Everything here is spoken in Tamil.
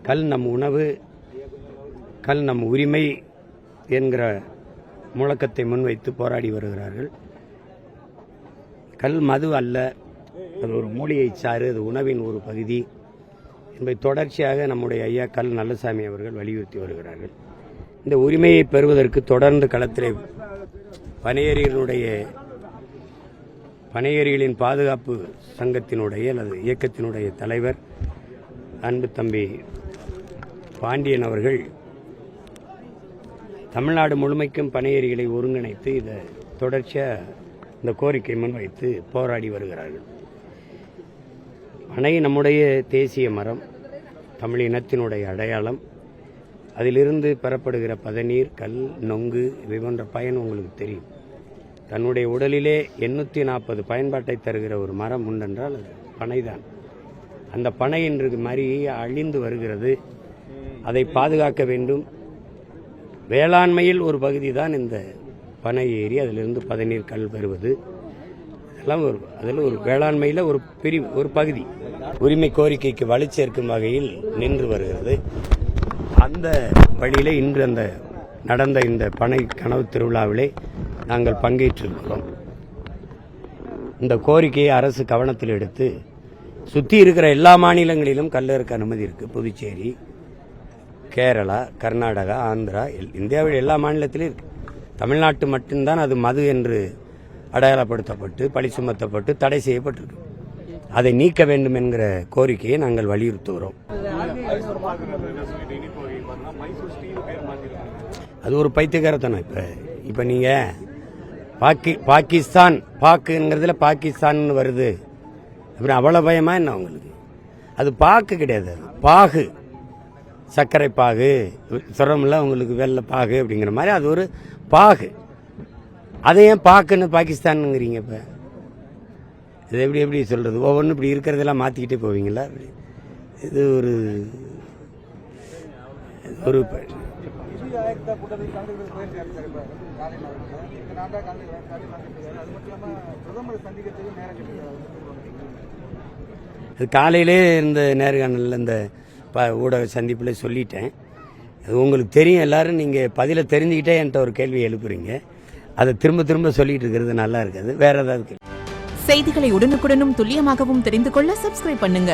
கல் நம் உணவு, கல் நம் உரிமை என்கிற முழக்கத்தை முன்வைத்து போராடி வருகிறார்கள். கல் மது அல்ல, அது ஒரு மூலிகை சாறு, அது உணவின் ஒரு பகுதி என்பதை தொடர்ச்சியாக நம்முடைய ஐயா கல் நல்லசாமி அவர்கள் வலியுறுத்தி வருகிறார்கள். இந்த உரிமையை பெறுவதற்கு தொடர்ந்து களத்திலே பனையேறிகளின் பாதுகாப்பு சங்கத்தினுடைய அல்லது இயக்கத்தினுடைய தலைவர் அன்பு தம்பி பாண்டியன் அவர்கள் தமிழ்நாடு முழுமைக்கும் பனையேறிகளை ஒருங்கிணைத்து இதை தொடர்ச்சியாக இந்த கோரிக்கை முன்வைத்து போராடி வருகிறார்கள். பனை நம்முடைய தேசிய மரம், தமிழ் இனத்தினுடைய அடையாளம். அதிலிருந்து பெறப்படுகிற பதநீர், கல், நொங்கு இவை போன்ற பயன் உங்களுக்கு தெரியும். தன்னுடைய உடலிலே 840 பயன்பாட்டை தருகிற ஒரு மரம் உண்டென்றால் அது பனைதான். அந்த பனை இன்று மாதிரி அழிந்து வருகிறது. அதை பாதுகாக்க வேண்டும். வேளாண்மையில் ஒரு பகுதி தான் இந்த பனை ஏறி அதிலிருந்து பதநீர், கல் பெறுவது. அதெல்லாம் அதில் ஒரு வேளாண்மையில் ஒரு பிரிவு, ஒரு பகுதி. உரிமை கோரிக்கைக்கு வலு சேர்க்கும் வகையில் நின்று வருகிறது. அந்த வழியிலே இன்று நடந்த இந்த பனை கனவு திருவிழாவிலே நாங்கள் பங்கேற்றிருக்கிறோம். இந்த கோரிக்கையை அரசு கவனத்தில் எடுத்து சுற்றி இருக்கிற எல்லா மாநிலங்களிலும் கல்லறுக்க அனுமதி இருக்குது. புதுச்சேரி, கேரளா, கர்நாடகா, ஆந்திரா, இந்தியாவில் எல்லா மாநிலத்திலும் இருக்கு. தமிழ்நாட்டு மட்டும்தான் அது மது என்று அடையாளப்படுத்தப்பட்டு பழி சுமத்தப்பட்டு தடை செய்யப்பட்டிருக்கு. அதை நீக்க வேண்டும் என்கிற கோரிக்கையை நாங்கள் வலியுறுத்துகிறோம். அது ஒரு பைத்தியக்காரத்தனம். இப்ப நீங்க பாகிஸ்தான் பாக்குங்கிறதுல பாகிஸ்தான் வருது, அப்புறம் அவ்வளவு பயமா என்ன உங்களுக்கு? அது பாக்கு கிடையாது, பாகு, சர்க்கரை பாகு சொல்றோம்ல உங்களுக்கு, வெள்ளை பாகு அப்படிங்கிற மாதிரி அது ஒரு பாகு. அதை ஏன் பாக்குன்னு பாகிஸ்தானுங்கிறீங்க? இப்ப இது எப்படி சொல்றது? ஒவ்வொன்றும் இப்படி இருக்கிறதெல்லாம் மாத்திக்கிட்டே போவீங்களா? இது ஒரு காலையிலே இந்த நேர்காணலில் இந்த ஊடக சந்திப்பில் சொல்லிட்டேன். அது உங்களுக்கு தெரியும். எல்லாரும் நீங்கள் பதிலை தெரிஞ்சுக்கிட்டே என்கிட்ட ஒரு கேள்வி எழுப்புறீங்க. அதை திரும்ப திரும்ப சொல்லிட்டு இருக்கிறது நல்லா இருக்காது. வேற ஏதாவது செய்திகளை உடனுக்குடனும் துல்லியமாகவும் தெரிந்து கொள்ள சப்ஸ்கிரைப் பண்ணுங்க.